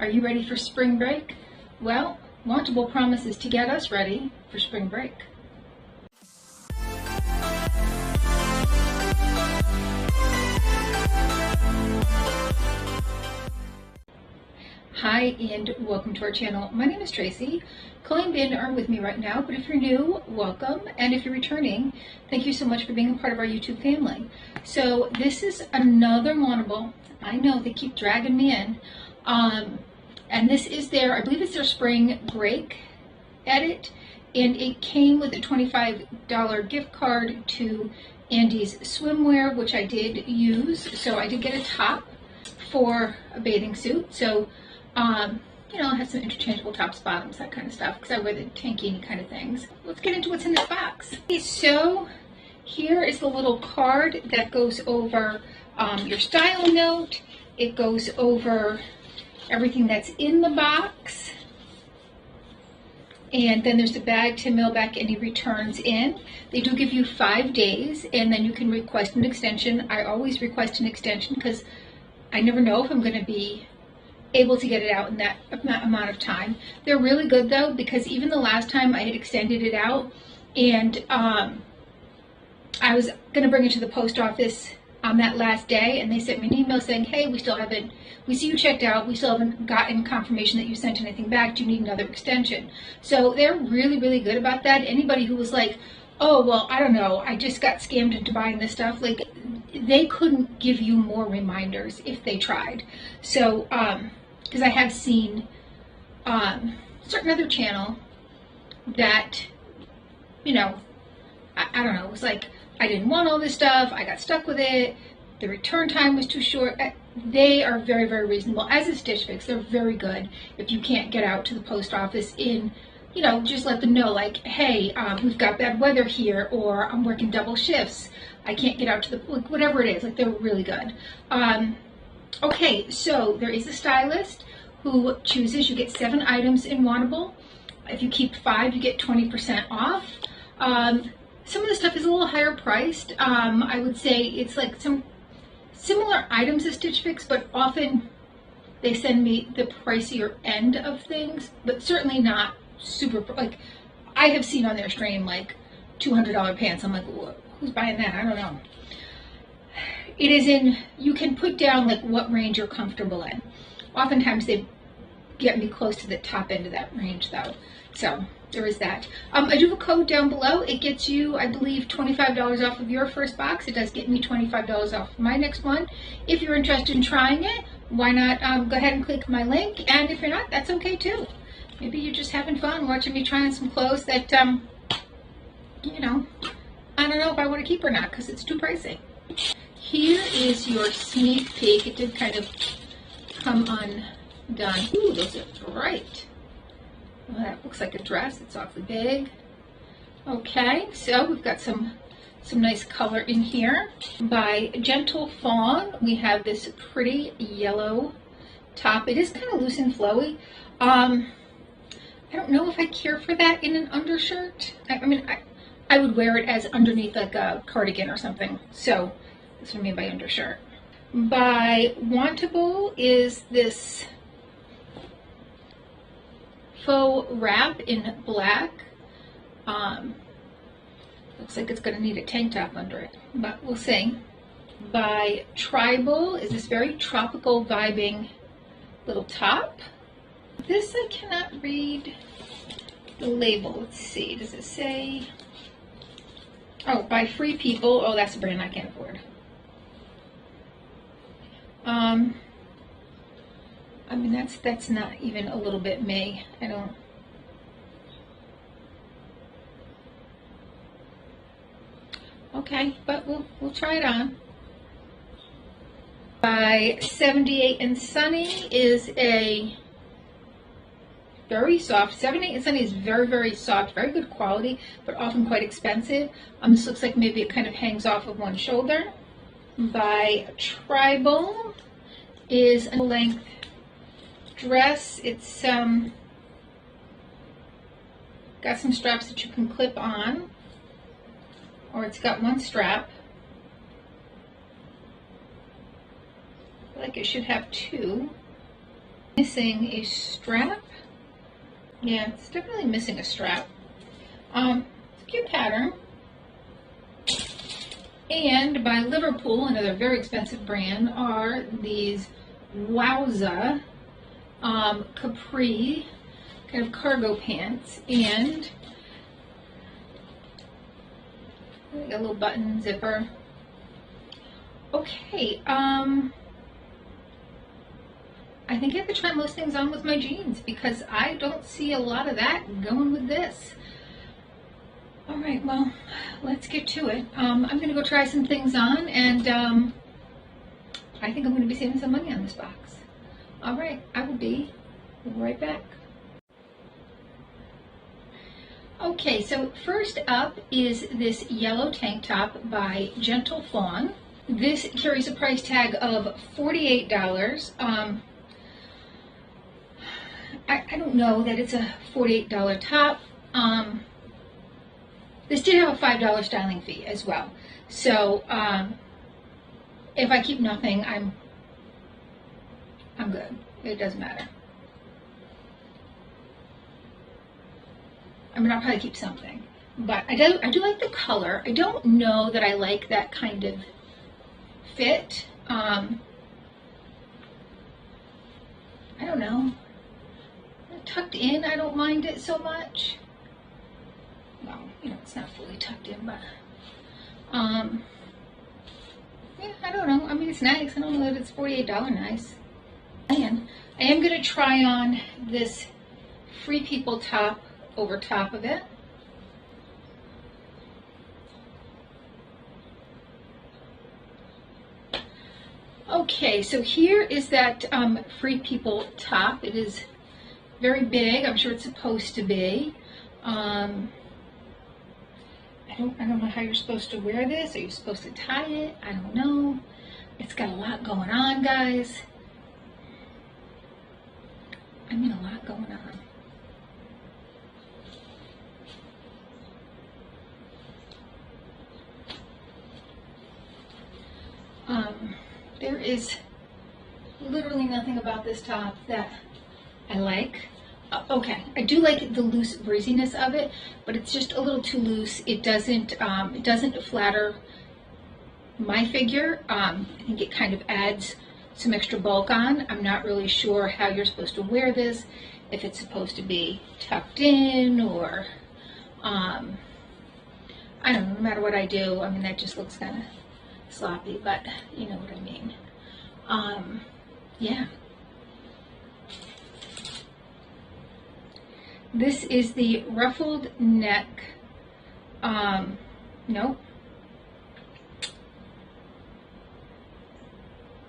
Are you ready for spring break? Well, Wantable promises to get us ready for spring break. Hi and welcome to our channel. My name is Tracey. Chloe Bandit are with me right now, but if you're new, welcome. And if you're returning, thank you so much for being a part of our YouTube family. So this is another Wantable. I know they keep dragging me in. And this is I believe it's their spring break edit. And it came with a $25 gift card to Andy's Swimwear, which I did use. So I did get a top for a bathing suit. So you know, it has some interchangeable tops, bottoms, that kind of stuff, because I wear the tankini kind of things. Let's get into what's in this box. Okay, so here is the little card that goes over your style note. It goes over everything that's in the box. And then there's the bag to mail back any returns in. They do give you 5 days, and then you can request an extension. I always request an extension because I never know if I'm going to be able to get it out in that amount of time. They're really good though, because even the last time I had extended it out, and I was going to bring it to the post office on that last day, and they sent me an email saying, hey, we see you checked out, we still haven't gotten confirmation that you sent anything back, do you need another extension? So they're really, really good about that. Anybody who was like, oh, well, I don't know, I just got scammed into buying this stuff, like, they couldn't give you more reminders if they tried. So, because I have seen certain other channel that, you know, I don't know, it was like, I didn't want all this stuff, I got stuck with it, the return time was too short. They are very, very reasonable. As is Stitch Fix, they're very good. If you can't get out to the post office in, you know, just let them know, like, hey, we've got bad weather here, or I'm working double shifts, I can't get out to the, like, whatever it is, like, they're really good. Okay, so there is a stylist who chooses, you get 7 items in Wantable. If you keep 5, you get 20% off. Some of the stuff is a little higher priced. I would say it's like some similar items as Stitch Fix, but often they send me the pricier end of things, but certainly not super, like, I have seen on their stream like $200 pants. I'm like, who's buying that? I don't know. It is in, you can put down like what range you're comfortable in. Oftentimes they get me close to the top end of that range though. So there is that. I do have a code down below. It gets you, I believe, $25 off of your first box. It does get me $25 off my next one. If you're interested in trying it, why not go ahead and click my link. And if you're not, that's okay too. Maybe you're just having fun watching me trying some clothes that, you know, I don't know if I want to keep or not because it's too pricey. Here is your sneak peek. It did kind of come undone. Ooh, those are bright. Well, that looks like a dress. It's awfully big. Okay, so we've got some nice color in here. By Gentle Fawn, we have this pretty yellow top. It is kind of loose and flowy. I don't know if I care for that in an undershirt. I mean, I would wear it as underneath like a cardigan or something. So that's what I mean by undershirt. By Wantable is this faux wrap in black. Looks like it's going to need a tank top under it, but we'll see. By Tribal is this very tropical vibing little top. This I cannot read the label. Let's see. Does it say? Oh, by Free People. Oh, that's a brand I can't afford. I mean, that's not even a little bit me. I don't. Okay, but we'll try it on. By 78 and Sunny is a very soft. 78 and Sunny is very, very soft, very good quality, but often quite expensive. This looks like maybe it kind of hangs off of one shoulder. By Tribal is a length dress. It's got some straps that you can clip on, or it's got one strap. I feel like it should have two. missing a strap. Yeah, it's definitely missing a strap. Cute pattern. And by Liverpool, another very expensive brand, are these Wowza capri kind of cargo pants, and got a little button zipper. Okay, I think I have to try most things on with my jeans because I don't see a lot of that going with this. All right, well, let's get to it. I'm going to go try some things on, and I think I'm going to be saving some money on this box. All right, I will be right back. Okay, so first up is this yellow tank top by Gentle Fawn. This carries a price tag of $48. I don't know that it's a $48 top. This did have a $5 styling fee as well. So if I keep nothing, I'm good. It doesn't matter. I mean, I'll probably keep something, but I do like the color. I don't know that I like that kind of fit. I don't know. Tucked in, I don't mind it so much. Well, you know, it's not fully tucked in, but yeah, I don't know. I mean, it's nice. I don't know that it's $48 nice. And I am going to try on this Free People top over top of it. Okay, so here is that Free People top. It is very big. I'm sure it's supposed to be. I don't know how you're supposed to wear this. Are you supposed to tie it? I don't know. It's got a lot going on, guys. I mean, a lot going on. There is literally nothing about this top that I like. Okay, I do like the loose breeziness of it, but it's just a little too loose. It doesn't flatter my figure. I think it kind of adds some extra bulk on. I'm not really sure how you're supposed to wear this, if it's supposed to be tucked in or I don't know. No matter what I do, I mean, that just looks kind of sloppy, but you know what I mean. Yeah. This is the ruffled neck. Nope.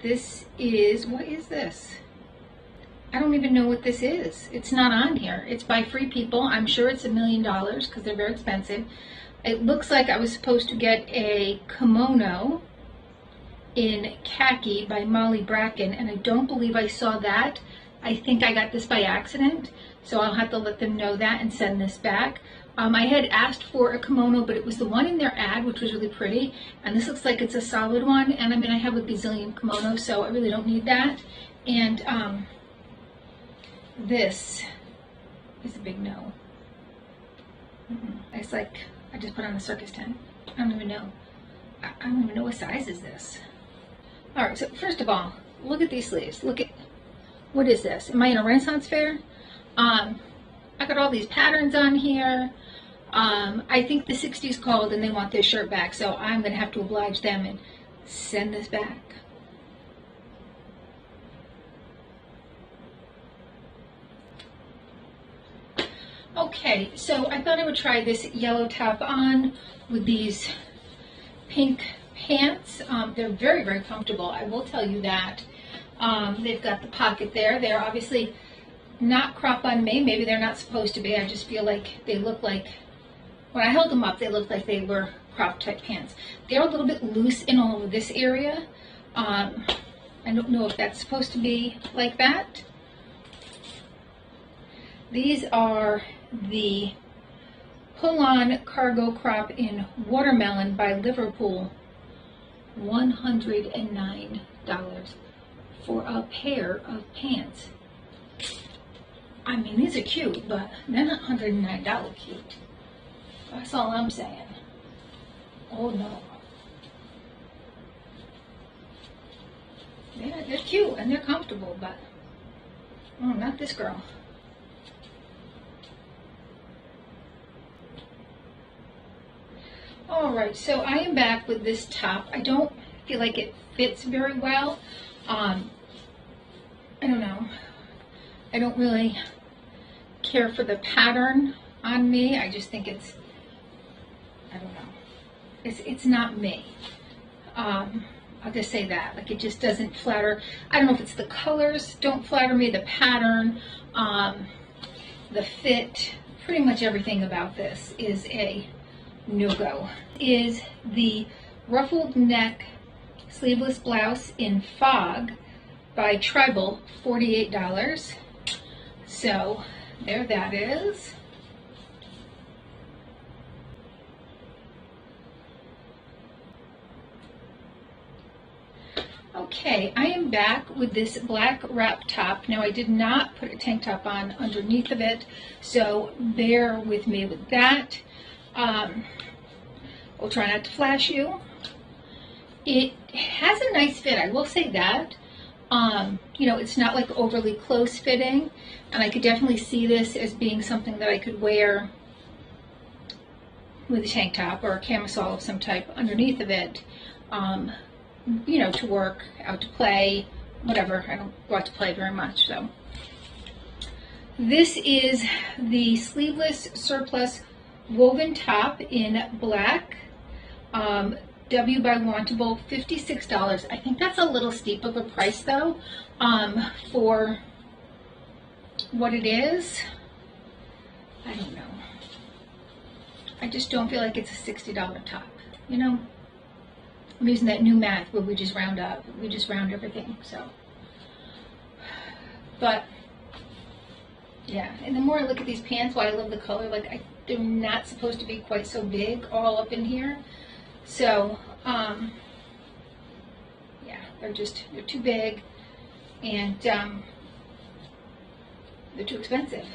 This is, what is this? I don't even know what this is. It's not on here. It's by Free People. I'm sure it's $1 million because they're very expensive. It looks like I was supposed to get a kimono in khaki by Molly Bracken, and I don't believe I saw that. I think I got this by accident, so I'll have to let them know that and send this back. I had asked for a kimono, but it was the one in their ad, which was really pretty, and this looks like it's a solid one, and I mean, I have a gazillion kimonos, so I really don't need that. And this is a big no. It's like I just put on a circus tent. I don't even know. I don't even know what size is this. All right, so first of all, look at these sleeves. Look at, what is this? Am I in a Renaissance fair? I got all these patterns on here. I think the 60s called and they want their shirt back, so I'm going to have to oblige them and send this back. Okay, so I thought I would try this yellow top on with these pink pants. They're very, very comfortable, I will tell you that. They've got the pocket there. They're obviously not crop on me. Maybe they're not supposed to be. I just feel like they look like, when I held them up, they looked like they were crop type pants. They're a little bit loose in all of this area. I don't know if that's supposed to be like that. These are the pull-on cargo crop in watermelon by Liverpool. $109 for a pair of pants. I mean, these are cute, but they're not $109 cute. That's all I'm saying. Oh no. They're cute and they're comfortable, but not this girl. Alright, so I am back with this top. I don't feel like it fits very well. I don't know. I don't really care for the pattern on me. I just think it's, I don't know. It's not me. I'll just say that. Like, it just doesn't flatter. I don't know if it's the colors don't flatter me, the pattern, the fit, pretty much everything about this is a no-go. Is the ruffled neck sleeveless blouse in Fog by Tribal, $48. So there that is. Okay, I am back with this black wrap top. Now, I did not put a tank top on underneath of it, so bear with me with that. I'll try not to flash you. It has a nice fit, I will say that. You know, it's not like overly close fitting, and I could definitely see this as being something that I could wear with a tank top or a camisole of some type underneath of it. You know, to work, out to play, whatever. I don't go out to play very much, so. This is the sleeveless surplus woven top in black. W by Wantable, $56. I think that's a little steep of a price though, for what it is. I don't know. I just don't feel like it's a $60 top, you know? I'm using that new math where we just round up, we just round everything, so. But, yeah, and the more I look at these pants, why I love the color, like they're not supposed to be quite so big all up in here. So, yeah, they're too big, and they're too expensive.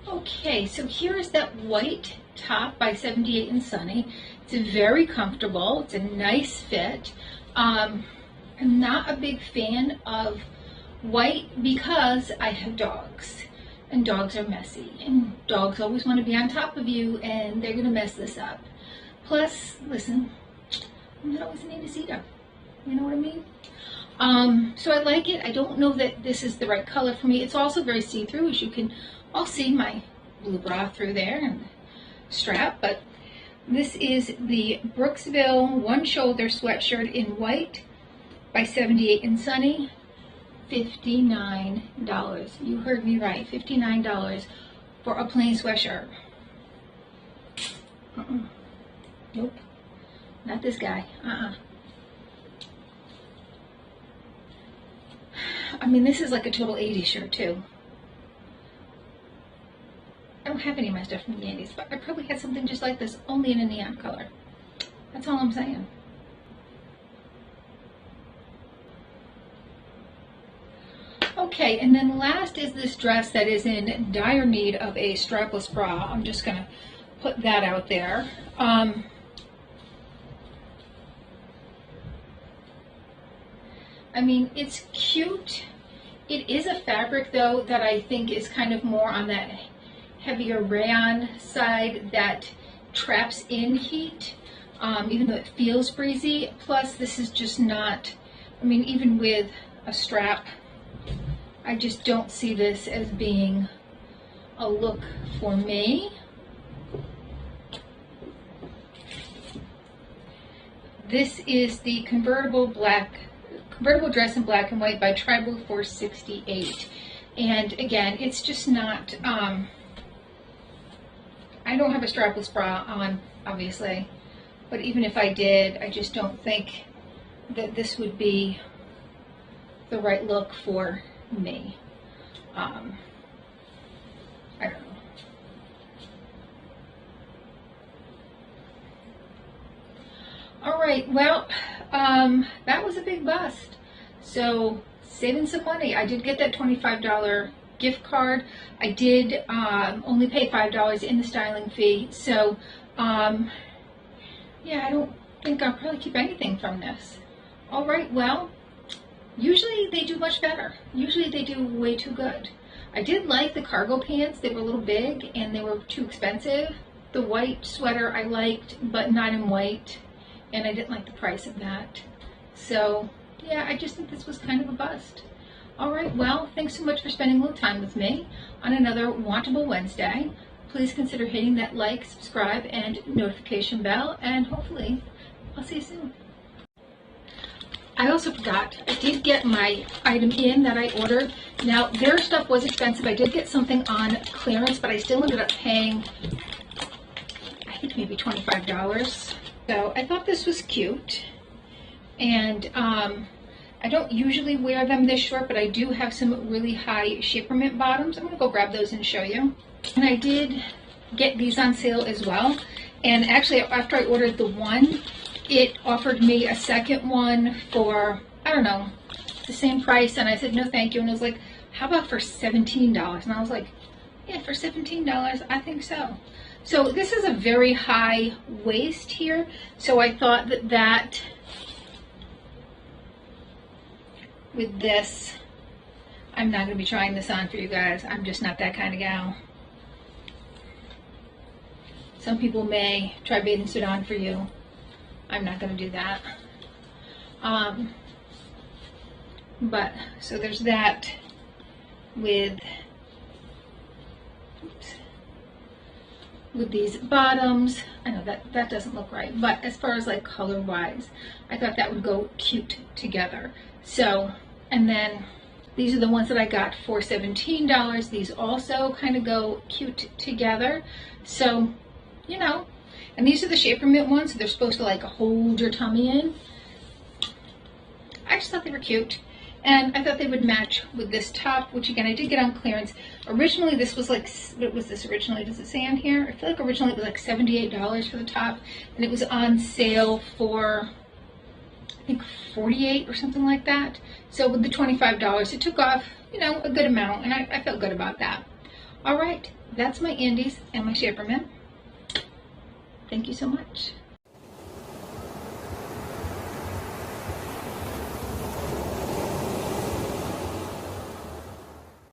Okay, so here is that white top by 78 and Sunny. It's very comfortable. It's a nice fit. I'm not a big fan of white because I have dogs, and dogs are messy, and dogs always want to be on top of you, and they're going to mess this up. Plus, listen, I'm not always an A-to-Z-er. You know what I mean? So I like it. I don't know that this is the right color for me. It's also very see-through, as you can all see my blue bra through there and strap, but this is the Brooksville one shoulder sweatshirt in white by 78 and Sunny, $59. You heard me right, $59 for a plain sweatshirt. Nope, not this guy. I mean, this is like a total 80s shirt too. I don't have any of my stuff from the 80s, but I probably had something just like this, only in a neon color. That's all I'm saying. Okay, and then last is this dress that is in dire need of a strapless bra. I'm just going to put that out there. I mean, it's cute. It is a fabric, though, that I think is kind of more on that heavier rayon side that traps in heat, even though it feels breezy. Plus, this is just not, I mean, even with a strap, I just don't see this as being a look for me. This is the convertible dress in black and white by Tribal for $68. And again, it's just not, I don't have a strapless bra on, obviously, but even if I did, I just don't think that this would be the right look for me. I don't know. All right, well, that was a big bust. So saving some money. I did get that $25 gift card. I did only pay $5 in the styling fee. So yeah, I don't think I'll probably keep anything from this. All right, well, usually they do much better. Usually they do way too good. I did like the cargo pants. They were a little big and they were too expensive. The white sweater I liked, but not in white. And I didn't like the price of that. So yeah, I just think this was kind of a bust. All right, well, thanks so much for spending a little time with me on another Wantable Wednesday. Please consider hitting that like, subscribe, and notification bell, and hopefully I'll see you soon. I also forgot, I did get my item in that I ordered. Now, their stuff was expensive. I did get something on clearance, but I still ended up paying, I think maybe $25. So I thought this was cute. And I don't usually wear them this short, but I do have some really high shaper mint bottoms. I'm gonna go grab those and show you. And I did get these on sale as well. And actually, after I ordered the one, it offered me a second one for, I don't know, the same price. And I said, no, thank you. And it was like, how about for $17? And I was like, yeah, for $17, I think so. So this is a very high waist here. So I thought that with this, I'm not going to be trying this on for you guys. I'm just not that kind of gal. Some people may try bathing suit on for you. I'm not going to do that. But so there's that with, oops, with these bottoms. I know that doesn't look right, but as far as like color wise, I thought that would go cute together. So, and then these are the ones that I got for $17. These also kind of go cute together. So, you know, and these are the shaper mint ones, so they're supposed to like hold your tummy in. I just thought they were cute. And I thought they would match with this top, which again, I did get on clearance. Originally, this was like, what was this originally? Does it say on here? I feel like originally it was like $78 for the top, and it was on sale for, I think, $48 or something like that. So with the $25, it took off, you know, a good amount, and I felt good about that. All right, that's my Andes and my shaper mint. Thank you so much.